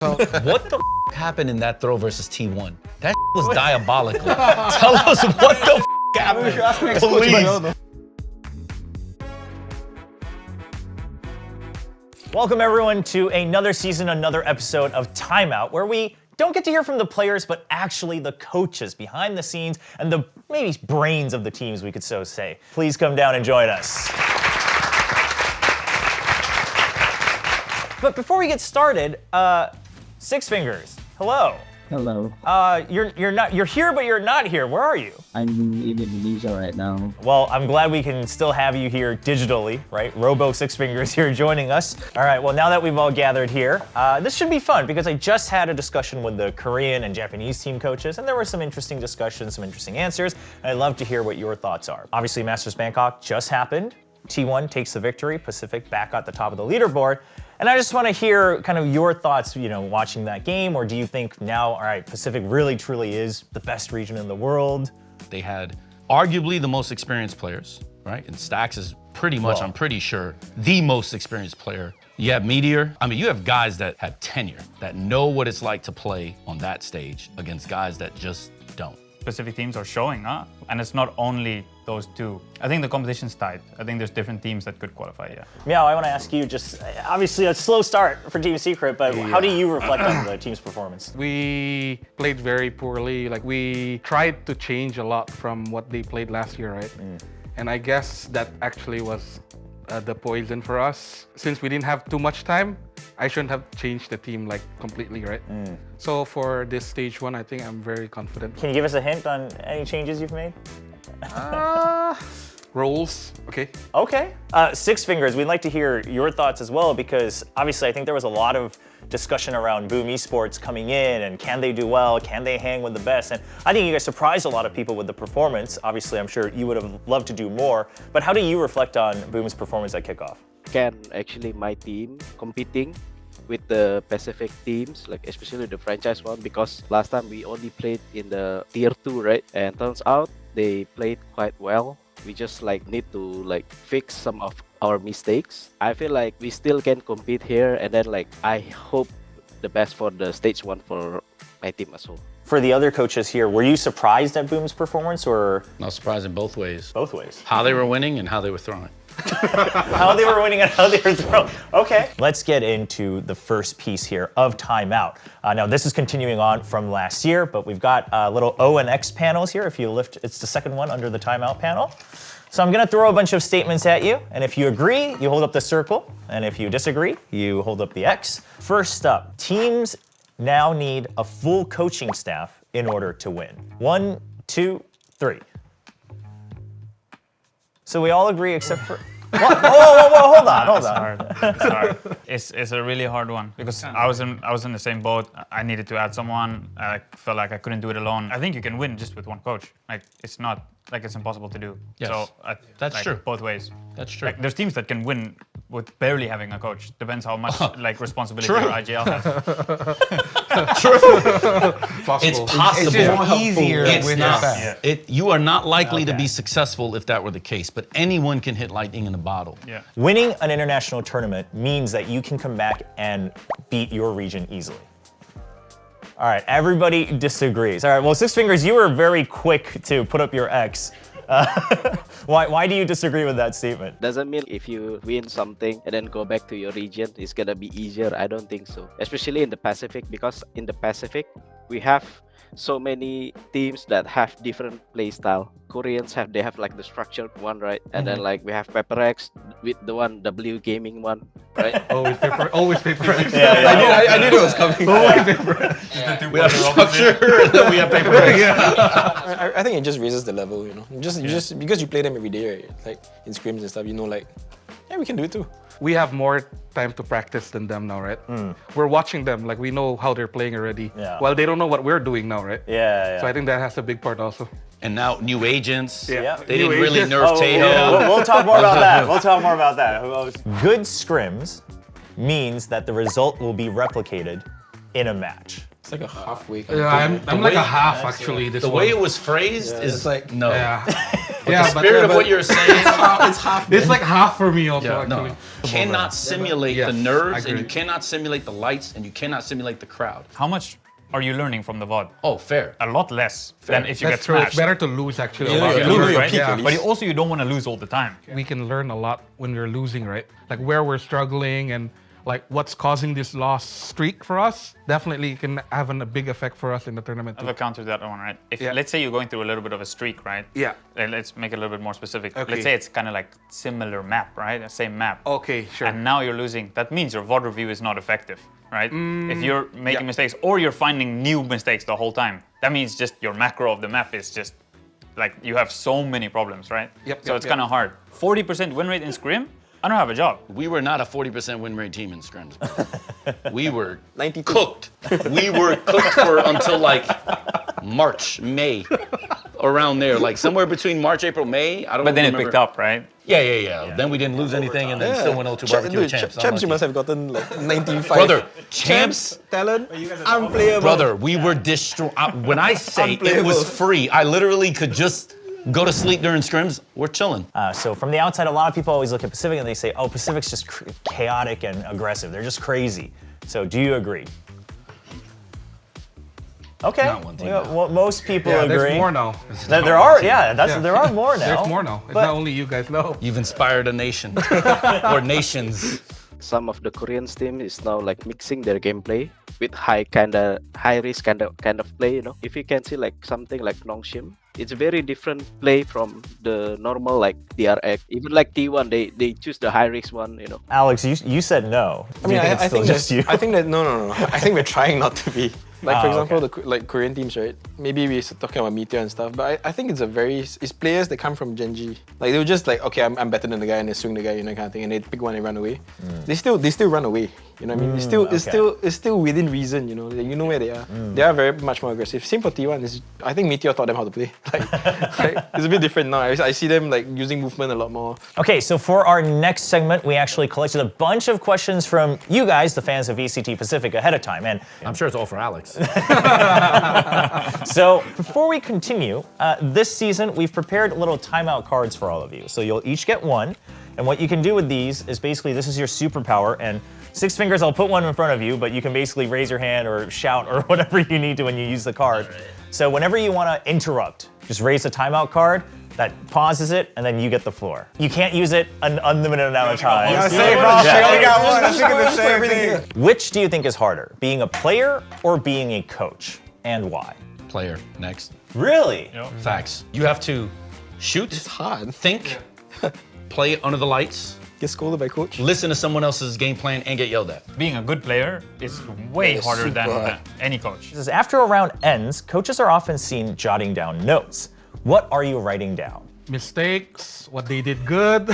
What the happened in that throw versus T1? That was diabolical. Tell us what the happened, please. Welcome everyone to another season, another episode of Timeout, where we don't get to hear from the players, but actually the coaches behind the scenes and the maybe brains of the teams, we could so say. Please come down and join us. But before we get started, Six Fingers, hello. Hello. You're here, but you're not here. Where are you? I'm in Indonesia right now. Well, I'm glad we can still have you here digitally, right? Robo Six Fingers here joining us. All right, well, now that we've all gathered here, this should be fun because I just had a discussion with the Korean and Japanese team coaches, and there were some interesting discussions, some interesting answers, and I'd love to hear what your thoughts are. Obviously, Masters Bangkok just happened. T1 takes the victory, Pacific back at the top of the leaderboard. And I just want to hear kind of your thoughts, watching that game, or do you think now, all right, Pacific really truly is the best region in the world? They had arguably the most experienced players, right? And Stax is pretty much, I'm pretty sure, the most experienced player. You have Meteor. I mean, you have guys that have tenure, that know what it's like to play on that stage against guys that just don't. Specific teams are showing up, and it's not only those two. I think the competition's tight. I think there's different teams that could qualify, yeah. Meow, I want to ask you, just obviously a slow start for Team Secret, but how do you reflect on the team's performance? We played very poorly. Like, we tried to change a lot from what they played last year, right? And I guess that actually was the poison for us. Since we didn't have too much time, I shouldn't have changed the team like completely, right? So for this stage one, I think I'm very confident. Can you give us a hint on any changes you've made? Roles, okay. Okay. Six Fingers, we'd like to hear your thoughts as well, because obviously I think there was a lot of discussion around Boom Esports coming in and can they do well, can they hang with the best? And I think you guys surprised a lot of people with the performance. Obviously, I'm sure you would have loved to do more, but how do you reflect on Boom's performance at kickoff? Can actually my team competing with the Pacific teams, like especially the franchise one, because last time we only played in the tier 2, right? And turns out they played quite well. We just need to fix some of our mistakes. I feel like we still can compete here, and then I hope the best for the stage 1 for my team as well. For the other coaches here, were you surprised at Boom's performance, or? Not surprising both ways. Both ways. How they were winning and how they were throwing. How they were winning and how they were throwing. Okay. Let's get into the first piece here of Timeout. Now, this is continuing on from last year, but we've got little O and X panels here. If you lift, it's the second one under the Timeout panel. So I'm going to throw a bunch of statements at you, and if you agree, you hold up the circle, and if you disagree, you hold up the X. First up, teams now need a full coaching staff in order to win. 1, 2, 3. So we all agree except for... What? Whoa, hold on. It's hard. It's a really hard one because I was in the same boat. I needed to add someone. I felt like I couldn't do it alone. I think you can win just with one coach. It's not it's impossible to do. Yes. So That's true. Both ways. That's true. There's teams that can win with barely having a coach. Depends how much responsibility True. your IGL has. It's possible. It's just easier It's with not. that. You are not likely to be successful if that were the case, but anyone can hit lightning in a bottle. Yeah. Winning an international tournament means that you can come back and beat your region easily. All right, everybody disagrees. All right, well, Six Fingers, you were very quick to put up your X. Why do you disagree with that statement? Doesn't mean if you win something and then go back to your region, it's gonna be easier. I don't think so. Especially in the Pacific, because in the Pacific, we have so many teams that have different play style. Koreans have the structured one, right? And then we have PRX with the W gaming one, right? Always PRX. I knew it was coming. Always PRX. We have structure, and then we have paper. I think it just raises the level, Just because you play them every day, right? Like in scrims and stuff, yeah, we can do it too. We have more time to practice than them now, right? We're watching them, we know how they're playing already. Yeah. While they don't know what we're doing now, right? Yeah. So I think that has a big part also. And now new agents. Yeah. They didn't New really agents. nerf Tejo. We'll talk more about that. Good scrims means that the result will be replicated in a match. It's like a halfway. Yeah, I'm like a half actually. This The way it was phrased is it's like- no. Yeah. the spirit of what you're saying, it's half. It's like half for me also. yeah, actually. no, cannot simulate Yes, the nerves, I and you agree. cannot simulate the lights, and you cannot simulate the crowd. How much are you learning from the VOD? Oh, fair. A lot less than if you That's get true. It's smashed. better to lose actually. Yeah, a lot yeah, than lose win. your peak Yeah. at least. But also you don't want to lose all the time. We can learn a lot when we're losing, right? Like where we're struggling and like what's causing this loss streak for us. Definitely can have a big effect for us in the tournament I too. have a counter to that one, right? If Yeah. let's say you're going through a little bit of a streak, right? Yeah. And let's make it a little bit more specific. Okay. Let's say it's kind of like similar map, right? The same map. Okay, sure. And now you're losing. That means your VOD review is not effective, right? If you're making yeah. mistakes or you're finding new mistakes the whole time, that means just your macro of the map is just like you have so many problems, right? Yep, So yep, it's kind of hard. 40% win rate in Scrim? I don't have a job. We were not a 40% win rate team in scrims. We were 92. cooked. We were cooked for until like March, May, around there, like somewhere between March, April, May. I don't. But then it remember. picked up, right? Yeah. Then we didn't lose anything, and then still went 0-2 barbecue Dude, champs. champs, you Unlucky. must have gotten like 95. Brother, champs. talent, unplayable. Brother, we were destroyed. When I say it was Unplayable. free, I literally could just go to sleep during scrims. We're chilling. So from the outside, a lot of people always look at Pacific and they say, oh, Pacific's just chaotic and aggressive. They're just crazy. So do you agree? Okay. Not one team. Well, most people Yeah, agree. there's more now. There are, yeah, Yeah. there are more now. There's more now. It's But- not only you guys know. You've inspired a nation or nations. Some of the Korean team is now like mixing their gameplay with high risk kind of play. You know, if you can see like something like Nongshim, it's a very different play from the normal like DRX. Even like T1, they choose the high risk one. You know. Alex, you said no. I mean, it's I still think just you. I think that no. I think we're trying not to be. Like for Ah, example, the Korean teams, right? Maybe we're talking about Meteor and stuff, but I think it's players that come from Genji. Like they were just like, okay, I'm better than the guy, and they swing the guy, you know, kind of thing, and they pick one and run away. They still run away. You know what I mean? It's still within reason. You know, you know where they are. They are very much more aggressive. Same for T1. I think Meteor taught them how to play. Like it's a bit different now. I see them like using movement a lot more. Okay, so for our next segment, we actually collected a bunch of questions from you guys, the fans of VCT Pacific, ahead of time. And I'm sure it's all for Alex. so before we continue, this season we've prepared little timeout cards for all of you. So you'll each get one. And what you can do with these is basically this is your superpower. And Six Fingers, I'll put one in front of you, but you can basically raise your hand or shout or whatever you need to when you use the card. So whenever you want to interrupt, just raise the timeout card. That pauses it, and then you get the floor. You can't use it an unlimited amount of times. Which do you think is harder, being a player or being a coach, and why? Player, next. Really? Facts. You have to shoot, It's hard. think, play under the lights, Get scolded by coach. listen to someone else's game plan, and get yelled at. Being a good player is way Yeah, harder than super hard. any coach. Says, after a round ends, coaches are often seen jotting down notes. What are you writing down? Mistakes, what they did good,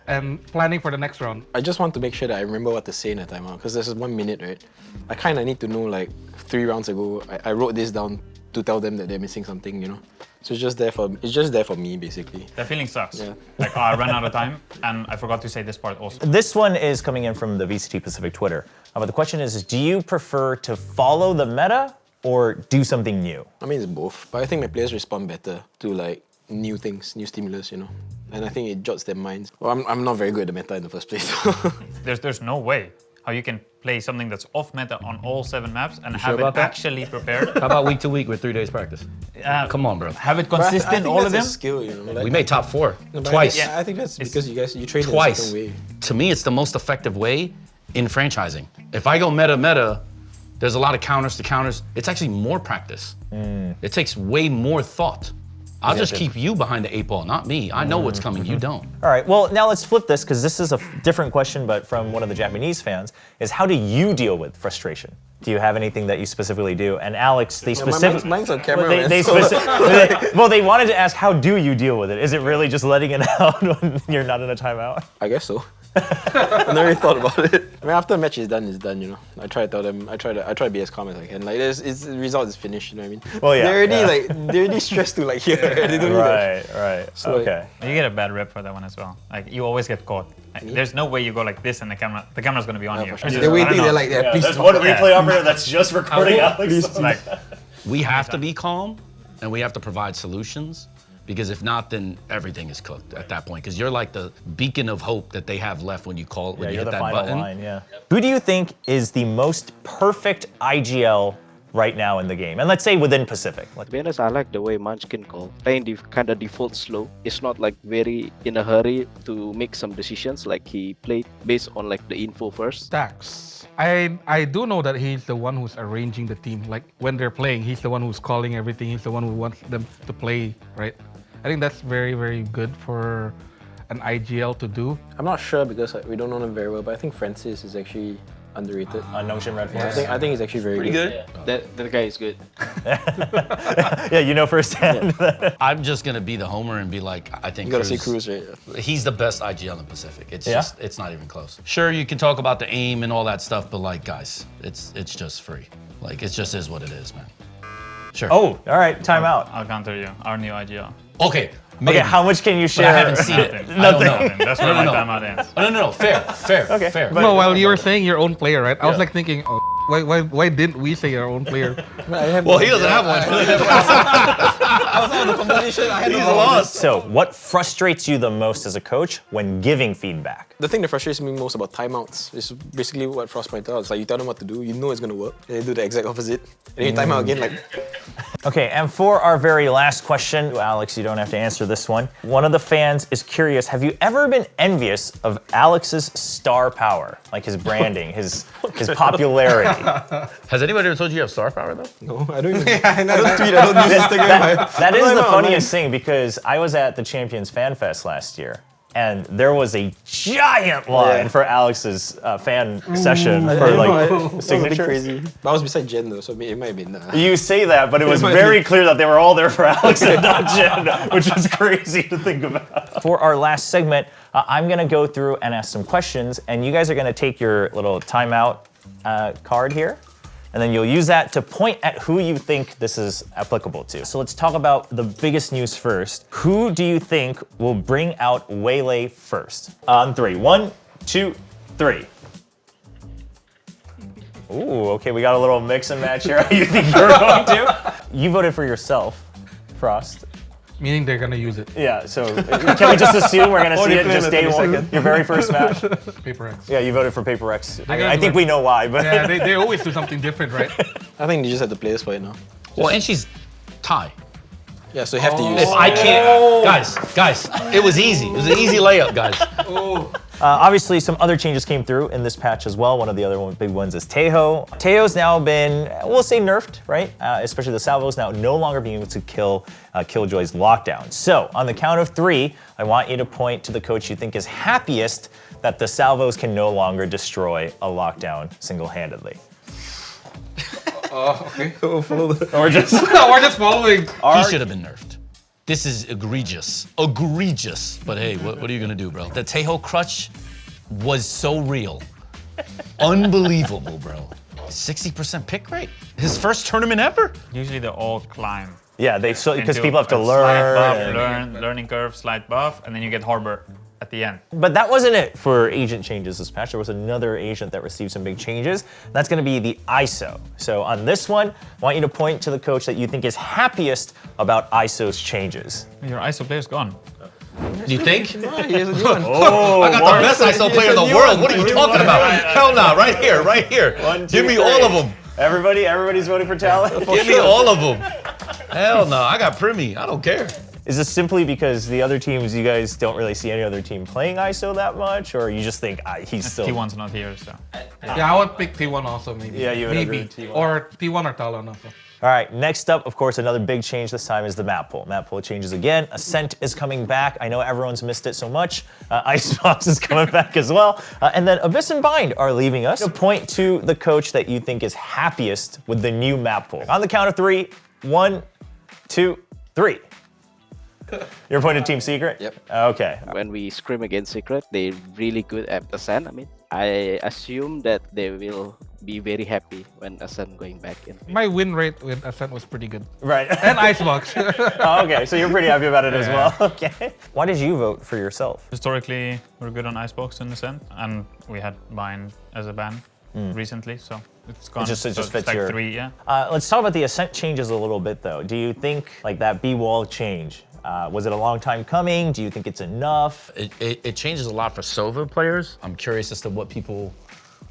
and planning for the next round. I just want to make sure that I remember what to say in a timeout because there's 1 minute, right? I kind of need to know like 3 rounds ago. I wrote this down to tell them that they're missing something, you know. So it's just there for me basically. That feeling sucks. Yeah. Like, oh, I ran out of time, and I forgot to say this part also. This one is coming in from the VCT Pacific Twitter. But the question is, do you prefer to follow the meta or do something new? I mean, it's both, but I think my players respond better to like new things, new stimulus, you know. And I think it jots their minds. Well, I'm not very good at the meta in the first place. There's no way how you can play something that's off meta on all 7 maps and have about it that? actually prepared. How about week to week with 3 days practice? Come on, bro. Have it But I consistent, think all of that's them. a skill, you know. Like, We made top 4 no, but twice. I think that's because you train in a Twice. certain way. To me, it's the most effective way in franchising. If I go meta, there's a lot of counters to counters. It's actually more practice. It takes way more thought. I'll just keep you behind the 8 ball, not me. I know what's coming, you don't. All right, well, now let's flip this because this is a different question, but from one of the Japanese fans, is how do you deal with frustration? Do you have anything that you specifically do? And Alex, they specifically... Mine's on camera, Well, man, they so- they wanted to ask, how do you deal with it? Is it really just letting it out when you're not in a timeout? I guess so. I never really thought about it. I mean, after a match is done, you know. I try to tell them, I try to be as calm as I can. Like, the result is finished, you know what I mean? Well, yeah, They're already stressed to like hear. They don't need that. Right. So, like, Okay. You get a bad rep for that one as well. Like, you always get caught. Like, there's no way you go like this and the camera's gonna be on you. for sure. It's just- They're I don't waiting, know. they're like, please. replay operator that's just recording Alex. Like, We have to be calm and we have to provide solutions, Because if not, then everything is cooked at that point. Because you're like the beacon of hope that they have left when you call when you you're hit the that final button. line, yeah. Who do you think is the most perfect IGL right now in the game? And let's say within Pacific. Like, To be honest, I like the way Munchkin call. Playing kind of default slow. It's not like very in a hurry to make some decisions. Like he played based on like the info first. Stacks. I do know that he's the one who's arranging the team. Like when they're playing, he's the one who's calling everything. He's the one who wants them to play, right? I think that's very, very good for an IGL to do. I'm not sure because we don't know him very well, but I think Francis is actually underrated. Notion Red I Force. think he's actually very good. That guy is good. Yeah, you know firsthand. I'm just gonna be the homer and be like, I think You gotta say Cruz, Cruz, right? he's the best IGL in Pacific. It's Yeah? just, it's not even close. Sure, you can talk about the aim and all that stuff, but like, guys, it's just free. Like, it just is what it is, man. Sure. Oh, all right, timeout. I'll counter you. Our new IGL. Okay. Maybe. Okay, how much can you But share? I haven't seen it. Nothing. I don't know. Nothing. That's where my No. timeout ends. Oh, no. Fair. Fair. No, while you were saying your own player, right? I was like thinking, oh, why didn't we say our own player? Well, he doesn't have one. He's lost. So, what frustrates you the most as a coach when giving feedback? The thing that frustrates me most about timeouts is basically what Frost pointed out. It's like you tell them what to do, you know it's gonna work, and they do the exact opposite. And then you time out again, like Okay, and for our very last question, Alex, you don't have to answer this one. One of the fans is curious, have you ever been envious of Alex's star power? Like his branding, his popularity. Has anybody ever told you you have star power, though? no, I don't even. I don't tweet. I don't use Instagram. That is I the know, funniest thing because I was at the Champions Fan Fest last year. And there was a giant line for Alex's fan session for like signature. Crazy. But I was beside Jen though, so it might have been. You say that, but it was very clear that they were all there for Alex and not Jen, which is crazy to think about. For our last segment, I'm gonna go through and ask some questions, and you guys are gonna take your little timeout card here, and then you'll use that to point at who you think this is applicable to. So let's talk about the biggest news first. Who do you think will bring out Waylay first? On three. 1, 2, 3. Ooh, okay, we got a little mix and match here. You think you're going to? You voted for yourself, Frost. Meaning they're gonna use it. Yeah, so can we just assume we're gonna see it just day one? Your very first match? PRX. Yeah, you voted for PRX. gonna I do think it. we know why, but Yeah, they always do something different, right? I think they just have the players for it now. Well, and she's Thai. Yeah, so you have to use. If I can't, guys, it was easy. It was an easy layup, guys. obviously some other changes came through in this patch as well. One of the other big ones is Tejo. Tejo's now been, we'll say nerfed, right? Especially the salvos now no longer being able to kill Killjoy's lockdown. So on the count of 3, I want you to point to the coach you think is happiest that the salvos can no longer destroy a lockdown single-handedly. Oh, okay. Or just We're just following. He should have been nerfed. This is egregious. Egregious. But hey, what are you gonna do, bro? The Tejo crutch was so real. Unbelievable, bro. 60% pick rate? His first tournament ever? Usually they all climb. yeah, because into people have to a slight buff, learn. learning curve, slight buff, and then you get Harbor at the end. But that wasn't it for agent changes this patch. There was another agent that received some big changes. That's going to be the ISO. So on this one, I want you to point to the coach that you think is happiest about ISO's changes. Your ISO player's gone. Do you think? He has a new one. Oh, I got the best ISO player in the world. What are you talking about? Hell nah, right here, right here. 1, 2, Give me 3. all of them. Everybody's voting for Talon. Give me all of them. Hell no, I got Primi. I don't care. Is this simply because the other teams, you guys don't really see any other team playing ISO that much, or you just think he's still... T1's not here, so. Yeah, I would pick T1 also, maybe. Yeah, you would agree maybe. with T1. Or T1 or Talon also. All right, next up, of course, another big change this time is the map pool. Map pool changes again. Ascent is coming back. I know everyone's missed it so much. Icebox is coming back as well. And then Abyss and Bind are leaving us. Point to the coach that you think is happiest with the new map pool. On the count of 3, 1, 2, 3. You're pointing to Team Secret? Yep. Okay. When we scrim against Secret, they're really good at Ascent. I mean, I assume that they will be very happy when Ascent going back in. My win rate with Ascent was pretty good. Right. And Icebox. Oh, okay, so you're pretty happy about it as well. Okay. Why did you vote for yourself? Historically, we're good on Icebox in Ascent, and we had Bind as a ban recently, so it's gone. It just So fits like your... 3, yeah. Let's talk about the Ascent changes a little bit, though. Do you think like that B-wall change, Was it a long time coming? Do you think it's enough? It changes a lot for Sova players. I'm curious as to what people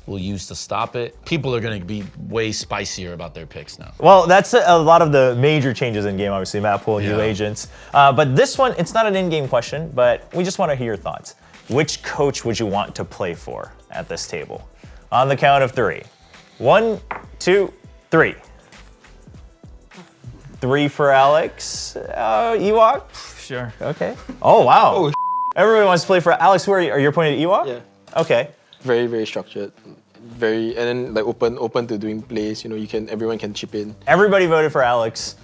will use to stop it. People are going to be way spicier about their picks now. Well, that's a lot of the major changes in game, obviously, map pool, new agents. But this one, it's not an in-game question, but we just want to hear your thoughts. Which coach would you want to play for at this table? On the count of 3. 1, 2, 3. 3 for Alex. Ewok? Sure. Okay. Oh, wow. Oh, Everyone wants to play for Alex. Who are you? Are you pointing at Ewok? Yeah. Okay. Very, very structured. And then like open to doing plays. You know, everyone can chip in. Everybody voted for Alex.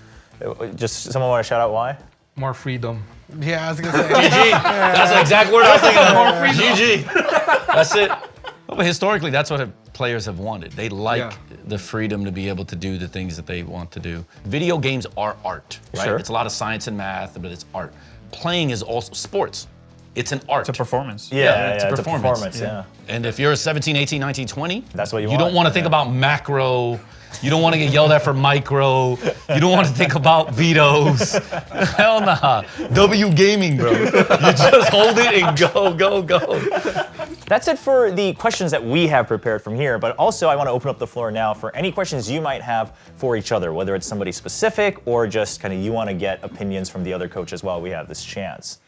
Just someone want to shout out why? More freedom. Yeah, I was gonna say. GG. That's the exact word I was thinking of. GG. That's it. Well, but historically, that's what players have wanted. They like the freedom to be able to do the things that they want to do. Video games are art, right? Sure. It's a lot of science and math, but it's art. Playing is also sports. It's an art. It's a performance. Yeah, it's a performance. Yeah. And if you're 17, 18, 19, 20, That's what you don't want, want to think about macro. You don't want to get yelled at for micro. You don't want to think about vetoes. Hell nah. W gaming, bro. You just hold it and go. That's it for the questions that we have prepared from here, but also I want to open up the floor now for any questions you might have for each other, whether it's somebody specific or just kind of you want to get opinions from the other coaches while we have this chance.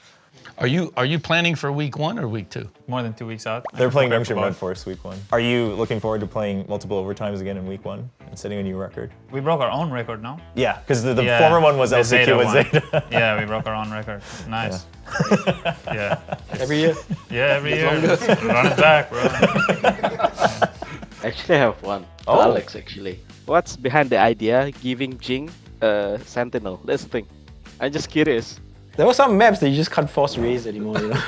Are you planning for week 1 or week 2? More than 2 weeks out. They're playing Prepared for Youngster Red both. Force week 1. Are you looking forward to playing multiple overtimes again in week 1 and setting a new record? We broke our own record now. Yeah, because the Yeah, former one was the LCQ and one. Zeta. Yeah, we broke our own record. Nice. Yeah. Every year. Yeah, every year. Run it back, bro. Actually, I have one. To Oh. Alex, actually. What's behind the idea giving Jing a Sentinel? That's the thing. I'm just curious. There were some maps that you just can't force raise anymore, you know?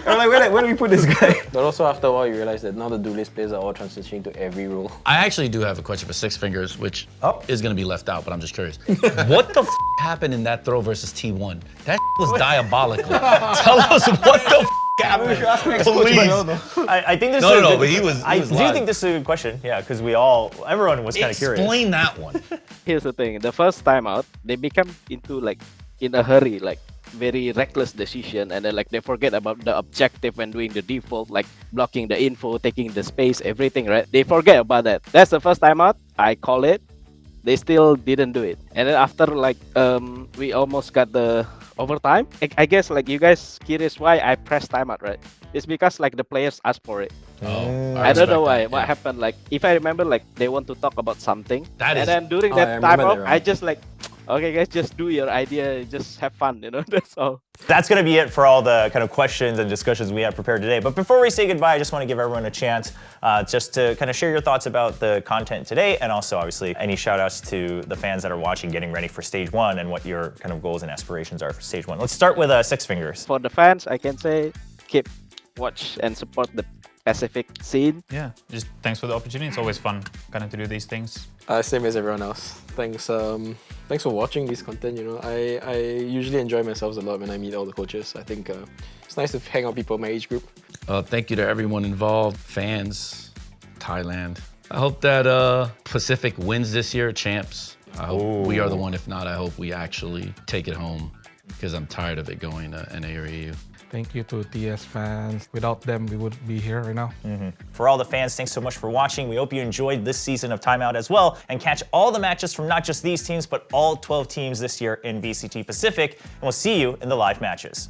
Everyone like, where do we put this guy? But also after a while, you realize that now the duelist players are all transitioning to every role. I actually do have a question for Six Fingers, which is going to be left out, but I'm just curious. What the happened in that throw versus T1? That was diabolical. Tell us what the happened. Please. I think this No, is no, a no, good- but he was I do live. think this is a good question, yeah, because everyone was kind of curious. Explain that one. Here's the thing. The first time out, they become into like in a hurry, like very reckless decision, and then like they forget about the objective when doing the default, like blocking the info, taking the space, everything, right? They forget about that. That's the first time out. I call it. They still didn't do it. And then after like we almost got the overtime. I guess like you guys curious why I pressed timeout, right? It's because like the players asked for it. I don't know why. What happened? Like if I remember, like they want to talk about something, That and is- then during Oh, I that remember timeout, that, I just like, okay, guys, just do your idea, just have fun, you know. That's all. That's going to be it for all the kind of questions and discussions we have prepared today. But before we say goodbye, I just want to give everyone a chance just to kind of share your thoughts about the content today, and also obviously any shout outs to the fans that are watching, getting ready for stage 1, and what your kind of goals and aspirations are for stage 1. Let's start with Six Fingers. For the fans, I can say keep watch and support the Pacific scene. Yeah, just thanks for the opportunity. It's always fun kind of to do these things. Same as everyone else. Thanks for watching this content, you know. I usually enjoy myself a lot when I meet all the coaches. I think it's nice to hang out with people my age group. Thank you to everyone involved, fans, Thailand. I hope that Pacific wins this year, champs. I hope we are the one. If not, I hope we actually take it home, because I'm tired of it going to NA or EU. Thank you to TS fans. Without them, we wouldn't be here right now. For all the fans, thanks so much for watching. We hope you enjoyed this season of Timeout as well, and catch all the matches from not just these teams, but all 12 teams this year in VCT Pacific. And we'll see you in the live matches.